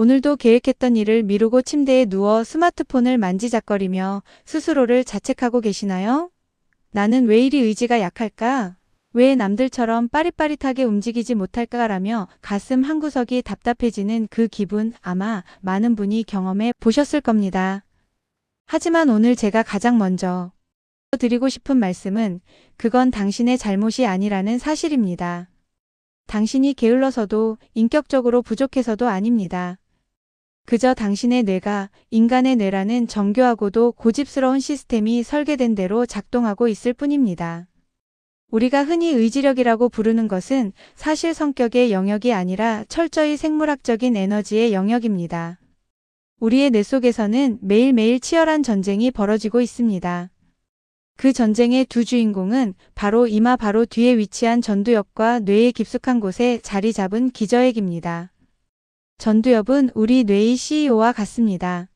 오늘도 계획했던 일을 미루고 침대에 누워 스마트폰을 만지작거리며 스스로를 자책하고 계시나요? 나는 왜 이리 의지가 약할까? 왜 남들처럼 빠릿빠릿하게 움직이지 못할까라며 가슴 한구석이 답답해지는 그 기분 아마 많은 분이 경험해 보셨을 겁니다. 하지만 오늘 제가 가장 먼저 드리고 싶은 말씀은 그건 당신의 잘못이 아니라는 사실입니다. 당신이 게을러서도 인격적으로 부족해서도 아닙니다. 그저 당신의 뇌가 인간의 뇌라는 정교하고도 고집스러운 시스템이 설계된 대로 작동하고 있을 뿐입니다. 우리가 흔히 의지력이라고 부르는 것은 사실 성격의 영역이 아니라 철저히 생물학적인 에너지의 영역입니다. 우리의 뇌 속에서는 매일매일 치열한 전쟁이 벌어지고 있습니다. 그 전쟁의 두 주인공은 바로 이마 바로 뒤에 위치한 전두엽과 뇌의 깊숙한 곳에 자리 잡은 기저핵입니다. 전두엽은 우리 뇌의 CEO와 같습니다.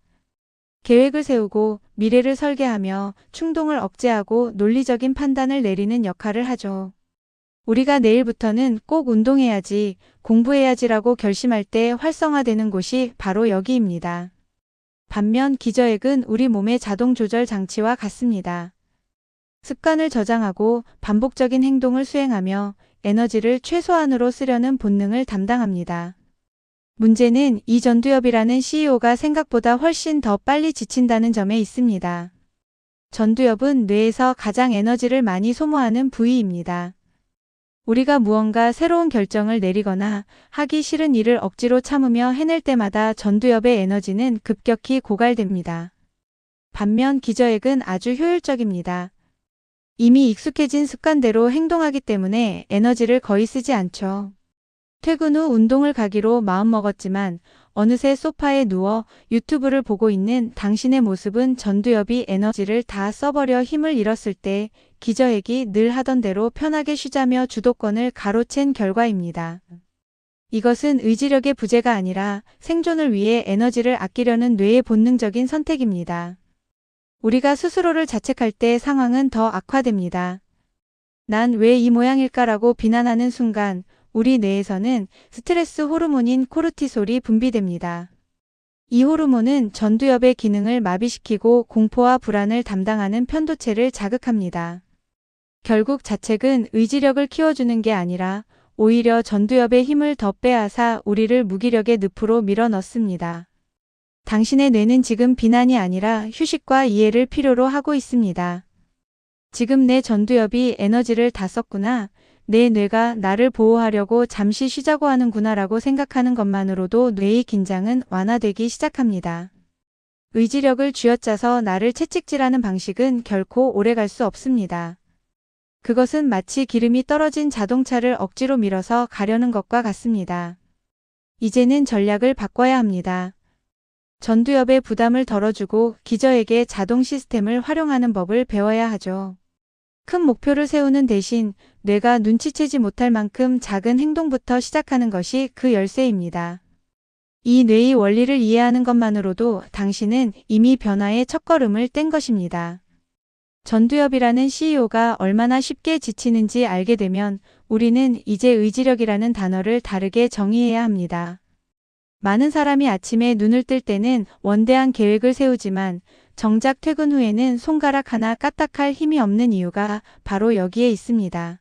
계획을 세우고 미래를 설계하며 충동을 억제하고 논리적인 판단을 내리는 역할을 하죠. 우리가 내일부터는 꼭 운동해야지, 공부해야지라고 결심할 때 활성화되는 곳이 바로 여기입니다. 반면 기저핵은 우리 몸의 자동 조절 장치와 같습니다. 습관을 저장하고 반복적인 행동을 수행하며 에너지를 최소한으로 쓰려는 본능을 담당합니다. 문제는 이 전두엽이라는 CEO가 생각보다 훨씬 더 빨리 지친다는 점에 있습니다. 전두엽은 뇌에서 가장 에너지를 많이 소모하는 부위입니다. 우리가 무언가 새로운 결정을 내리거나 하기 싫은 일을 억지로 참으며 해낼 때마다 전두엽의 에너지는 급격히 고갈됩니다. 반면 기저핵은 아주 효율적입니다. 이미 익숙해진 습관대로 행동하기 때문에 에너지를 거의 쓰지 않죠. 퇴근 후 운동을 가기로 마음먹었지만 어느새 소파에 누워 유튜브를 보고 있는 당신의 모습은 전두엽이 에너지를 다 써버려 힘을 잃었을 때 기저핵이 늘 하던 대로 편하게 쉬자며 주도권을 가로챈 결과입니다. 이것은 의지력의 부재가 아니라 생존을 위해 에너지를 아끼려는 뇌의 본능적인 선택입니다. 우리가 스스로를 자책할 때 상황은 더 악화됩니다. 난 왜 이 모양일까라고 비난하는 순간 우리 뇌에서는 스트레스 호르몬인 코르티솔이 분비됩니다. 이 호르몬은 전두엽의 기능을 마비시키고 공포와 불안을 담당하는 편도체를 자극합니다. 결국 자책은 의지력을 키워주는 게 아니라 오히려 전두엽의 힘을 더 빼앗아 우리를 무기력의 늪으로 밀어넣습니다. 당신의 뇌는 지금 비난이 아니라 휴식과 이해를 필요로 하고 있습니다. 지금 내 전두엽이 에너지를 다 썼구나. 내 뇌가 나를 보호하려고 잠시 쉬자고 하는구나라고 생각하는 것만으로도 뇌의 긴장은 완화되기 시작합니다. 의지력을 쥐어짜서 나를 채찍질하는 방식은 결코 오래갈 수 없습니다. 그것은 마치 기름이 떨어진 자동차를 억지로 밀어서 가려는 것과 같습니다. 이제는 전략을 바꿔야 합니다. 전두엽의 부담을 덜어주고 기저에게 자동 시스템을 활용하는 법을 배워야 하죠. 큰 목표를 세우는 대신 뇌가 눈치채지 못할 만큼 작은 행동부터 시작하는 것이 그 열쇠입니다. 이 뇌의 원리를 이해하는 것만으로도 당신은 이미 변화의 첫걸음을 뗀 것입니다. 전두엽이라는 CEO가 얼마나 쉽게 지치는지 알게 되면 우리는 이제 의지력이라는 단어를 다르게 정의해야 합니다. 많은 사람이 아침에 눈을 뜰 때는 원대한 계획을 세우지만 정작 퇴근 후에는 손가락 하나 까딱할 힘이 없는 이유가 바로 여기에 있습니다.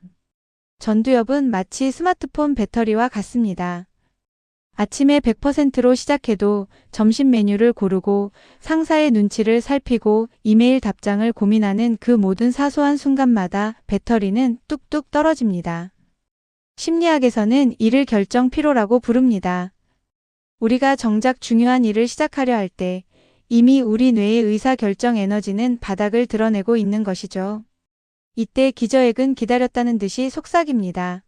전두엽은 마치 스마트폰 배터리와 같습니다. 아침에 100%로 시작해도 점심 메뉴를 고르고 상사의 눈치를 살피고 이메일 답장을 고민하는 그 모든 사소한 순간마다 배터리는 뚝뚝 떨어집니다. 심리학에서는 이를 결정 피로라고 부릅니다. 우리가 정작 중요한 일을 시작하려 할 때 이미 우리 뇌의 의사결정 에너지는 바닥을 드러내고 있는 것이죠. 이때 기저핵은 기다렸다는 듯이 속삭입니다.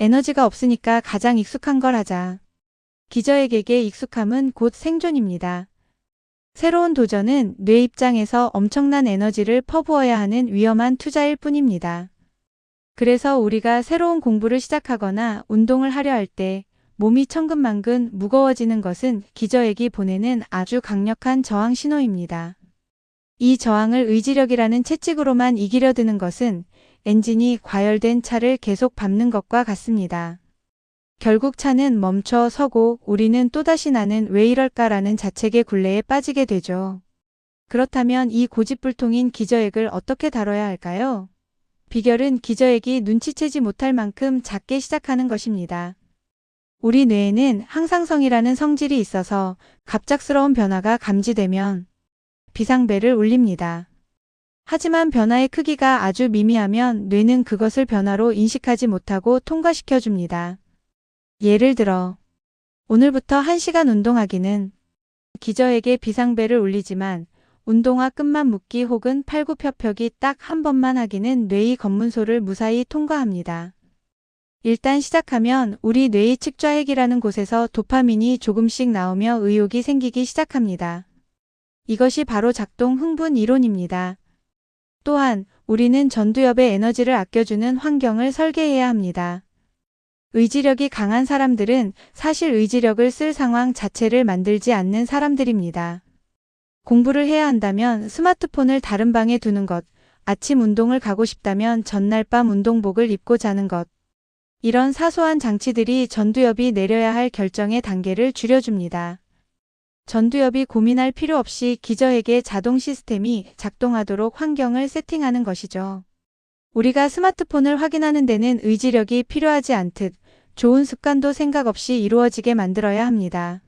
에너지가 없으니까 가장 익숙한 걸 하자. 기저핵에게 익숙함은 곧 생존입니다. 새로운 도전은 뇌 입장에서 엄청난 에너지를 퍼부어야 하는 위험한 투자일 뿐입니다. 그래서 우리가 새로운 공부를 시작하거나 운동을 하려 할 때 몸이 천근만근 무거워지는 것은 기저핵이 보내는 아주 강력한 저항 신호입니다. 이 저항을 의지력이라는 채찍으로만 이기려 드는 것은 엔진이 과열된 차를 계속 밟는 것과 같습니다. 결국 차는 멈춰 서고 우리는 또다시 나는 왜 이럴까라는 자책의 굴레에 빠지게 되죠. 그렇다면 이 고집불통인 기저액을 어떻게 다뤄야 할까요? 비결은 기저액이 눈치채지 못할 만큼 작게 시작하는 것입니다. 우리 뇌에는 항상성이라는 성질이 있어서 갑작스러운 변화가 감지되면 비상벨을 울립니다. 하지만 변화의 크기가 아주 미미하면 뇌는 그것을 변화로 인식하지 못하고 통과시켜 줍니다. 예를 들어 오늘부터 1시간 운동하기는 기저에게 비상벨을 울리지만 운동화 끈만 묶기 혹은 팔굽혀펴기 딱 한 번만 하기는 뇌의 검문소를 무사히 통과합니다. 일단 시작하면 우리 뇌의 측좌핵이라는 곳에서 도파민이 조금씩 나오며 의욕이 생기기 시작합니다. 이것이 바로 작동 흥분 이론입니다. 또한 우리는 전두엽의 에너지를 아껴주는 환경을 설계해야 합니다. 의지력이 강한 사람들은 사실 의지력을 쓸 상황 자체를 만들지 않는 사람들입니다. 공부를 해야 한다면 스마트폰을 다른 방에 두는 것, 아침 운동을 가고 싶다면 전날 밤 운동복을 입고 자는 것. 이런 사소한 장치들이 전두엽이 내려야 할 결정의 단계를 줄여줍니다. 전두엽이 고민할 필요 없이 기저에게 자동 시스템이 작동하도록 환경을 세팅하는 것이죠. 우리가 스마트폰을 확인하는 데는 의지력이 필요하지 않듯 좋은 습관도 생각 없이 이루어지게 만들어야 합니다.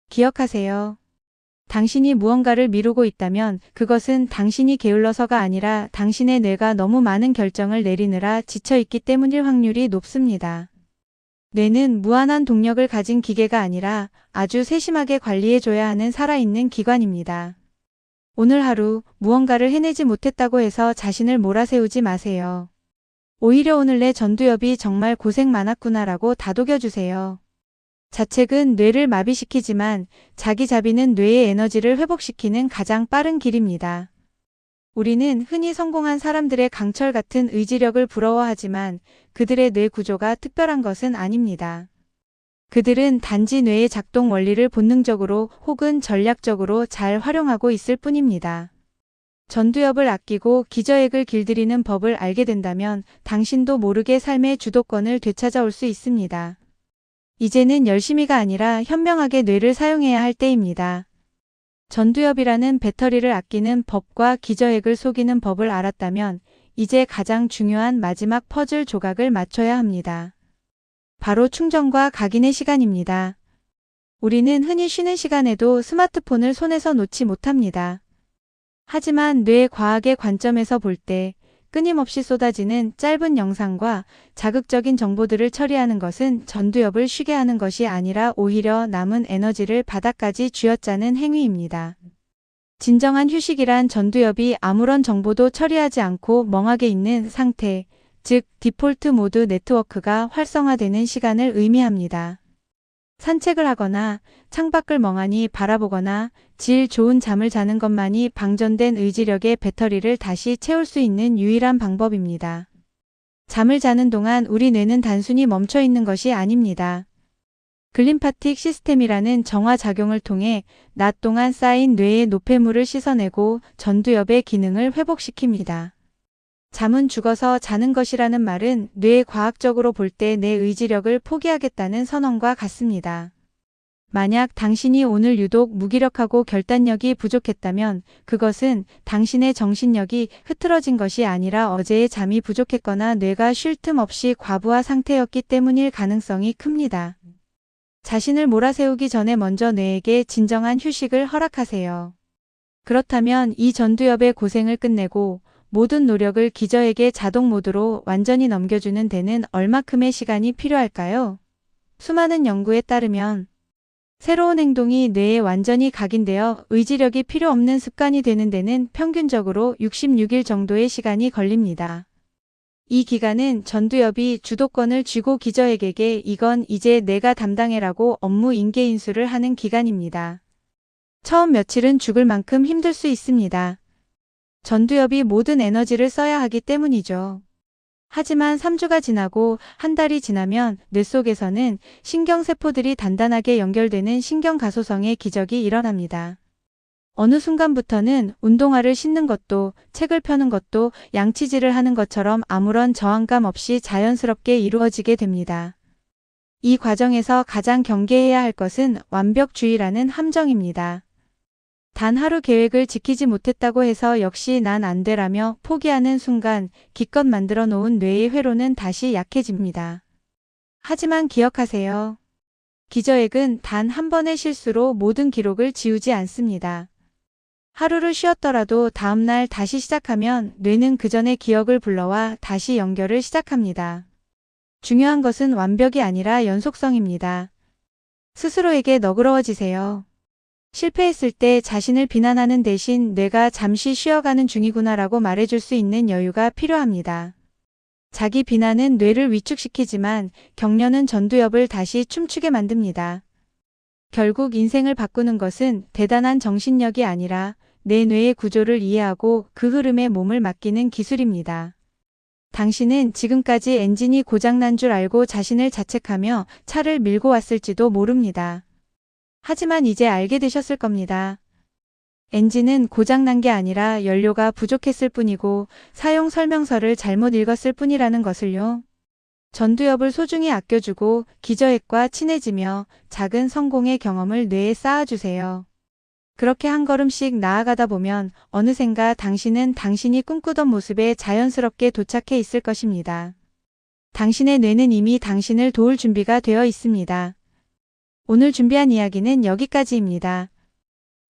기억하세요. 당신이 무언가를 미루고 있다면 그것은 당신이 게을러서가 아니라 당신의 뇌가 너무 많은 결정을 내리느라 지쳐있기 때문일 확률이 높습니다. 뇌는 무한한 동력을 가진 기계가 아니라 아주 세심하게 관리해줘야 하는 살아있는 기관입니다. 오늘 하루 무언가를 해내지 못했다고 해서 자신을 몰아세우지 마세요. 오히려 오늘 내 전두엽이 정말 고생 많았구나라고 다독여주세요. 자책은 뇌를 마비시키지만 자기 자비는 뇌의 에너지를 회복시키는 가장 빠른 길입니다. 우리는 흔히 성공한 사람들의 강철 같은 의지력을 부러워하지만 그들의 뇌 구조가 특별한 것은 아닙니다. 그들은 단지 뇌의 작동 원리를 본능적으로 혹은 전략적으로 잘 활용하고 있을 뿐입니다. 전두엽을 아끼고 기저액을 길들이는 법을 알게 된다면 당신도 모르게 삶의 주도권을 되찾아올 수 있습니다. 이제는 열심히가 아니라 현명하게 뇌를 사용해야 할 때입니다. 전두엽이라는 배터리를 아끼는 법과 기저액을 속이는 법을 알았다면 이제 가장 중요한 마지막 퍼즐 조각을 맞춰야 합니다. 바로 충전과 각인의 시간입니다. 우리는 흔히 쉬는 시간에도 스마트폰을 손에서 놓지 못합니다. 하지만 뇌 과학의 관점에서 볼 때 끊임없이 쏟아지는 짧은 영상과 자극적인 정보들을 처리하는 것은 전두엽을 쉬게 하는 것이 아니라 오히려 남은 에너지를 바닥까지 쥐어짜는 행위입니다. 진정한 휴식이란 전두엽이 아무런 정보도 처리하지 않고 멍하게 있는 상태, 즉 디폴트 모드 네트워크가 활성화되는 시간을 의미합니다. 산책을 하거나 창밖을 멍하니 바라보거나 질 좋은 잠을 자는 것만이 방전된 의지력의 배터리를 다시 채울 수 있는 유일한 방법입니다. 잠을 자는 동안 우리 뇌는 단순히 멈춰 있는 것이 아닙니다. 글림파틱 시스템이라는 정화작용을 통해 낮 동안 쌓인 뇌의 노폐물을 씻어내고 전두엽의 기능을 회복시킵니다. 잠은 죽어서 자는 것이라는 말은 뇌 과학적으로 볼 때 내 의지력을 포기하겠다는 선언과 같습니다. 만약 당신이 오늘 유독 무기력하고 결단력이 부족했다면 그것은 당신의 정신력이 흐트러진 것이 아니라 어제의 잠이 부족했거나 뇌가 쉴 틈 없이 과부하 상태였기 때문일 가능성이 큽니다. 자신을 몰아세우기 전에 먼저 뇌에게 진정한 휴식을 허락하세요. 그렇다면 이 전두엽의 고생을 끝내고 모든 노력을 기저에게 자동 모드로 완전히 넘겨주는 데는 얼마큼의 시간이 필요할까요? 수많은 연구에 따르면 새로운 행동이 뇌에 완전히 각인되어 의지력이 필요 없는 습관이 되는 데는 평균적으로 66일 정도의 시간이 걸립니다. 이 기간은 전두엽이 주도권을 쥐고 기저에게 이건 이제 내가 담당해라고 업무 인계인수를 하는 기간입니다. 처음 며칠은 죽을 만큼 힘들 수 있습니다. 전두엽이 모든 에너지를 써야 하기 때문이죠. 하지만 3주가 지나고 한 달이 지나면 뇌 속에서는 신경세포들이 단단하게 연결되는 신경가소성의 기적이 일어납니다. 어느 순간부터는 운동화를 신는 것도 책을 펴는 것도 양치질을 하는 것처럼 아무런 저항감 없이 자연스럽게 이루어지게 됩니다. 이 과정에서 가장 경계해야 할 것은 완벽주의라는 함정입니다. 단 하루 계획을 지키지 못했다고 해서 역시 난 안 돼라며 포기하는 순간 기껏 만들어 놓은 뇌의 회로는 다시 약해집니다. 하지만 기억하세요. 기저액은 단 한 번의 실수로 모든 기록을 지우지 않습니다. 하루를 쉬었더라도 다음날 다시 시작하면 뇌는 그 전의 기억을 불러와 다시 연결을 시작합니다. 중요한 것은 완벽이 아니라 연속성입니다. 스스로에게 너그러워지세요. 실패했을 때 자신을 비난하는 대신 뇌가 잠시 쉬어가는 중이구나라고 말해줄 수 있는 여유가 필요합니다. 자기 비난은 뇌를 위축시키지만 격려는 전두엽을 다시 춤추게 만듭니다. 결국 인생을 바꾸는 것은 대단한 정신력이 아니라 내 뇌의 구조를 이해하고 그 흐름에 몸을 맡기는 기술입니다. 당신은 지금까지 엔진이 고장난 줄 알고 자신을 자책하며 차를 밀고 왔을지도 모릅니다. 하지만 이제 알게 되셨을 겁니다. 엔진은 고장난 게 아니라 연료가 부족했을 뿐이고 사용 설명서를 잘못 읽었을 뿐이라는 것을요. 전두엽을 소중히 아껴주고 기저액과 친해지며 작은 성공의 경험을 뇌에 쌓아주세요. 그렇게 한 걸음씩 나아가다 보면 어느샌가 당신은 당신이 꿈꾸던 모습에 자연스럽게 도착해 있을 것입니다. 당신의 뇌는 이미 당신을 도울 준비가 되어 있습니다. 오늘 준비한 이야기는 여기까지입니다.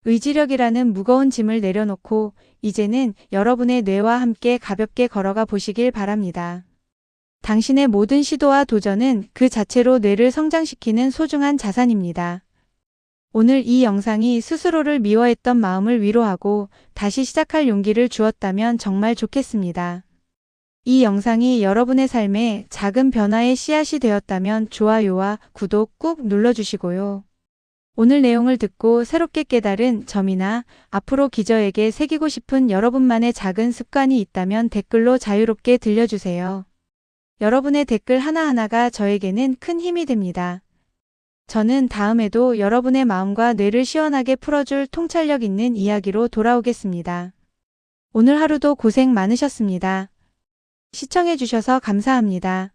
의지력이라는 무거운 짐을 내려놓고 이제는 여러분의 뇌와 함께 가볍게 걸어가 보시길 바랍니다. 당신의 모든 시도와 도전은 그 자체로 뇌를 성장시키는 소중한 자산입니다. 오늘 이 영상이 스스로를 미워했던 마음을 위로하고 다시 시작할 용기를 주었다면 정말 좋겠습니다. 이 영상이 여러분의 삶에 작은 변화의 씨앗이 되었다면 좋아요와 구독 꾹 눌러주시고요. 오늘 내용을 듣고 새롭게 깨달은 점이나 앞으로 기저에게 새기고 싶은 여러분만의 작은 습관이 있다면 댓글로 자유롭게 들려주세요. 여러분의 댓글 하나하나가 저에게는 큰 힘이 됩니다. 저는 다음에도 여러분의 마음과 뇌를 시원하게 풀어줄 통찰력 있는 이야기로 돌아오겠습니다. 오늘 하루도 고생 많으셨습니다. 시청해주셔서 감사합니다.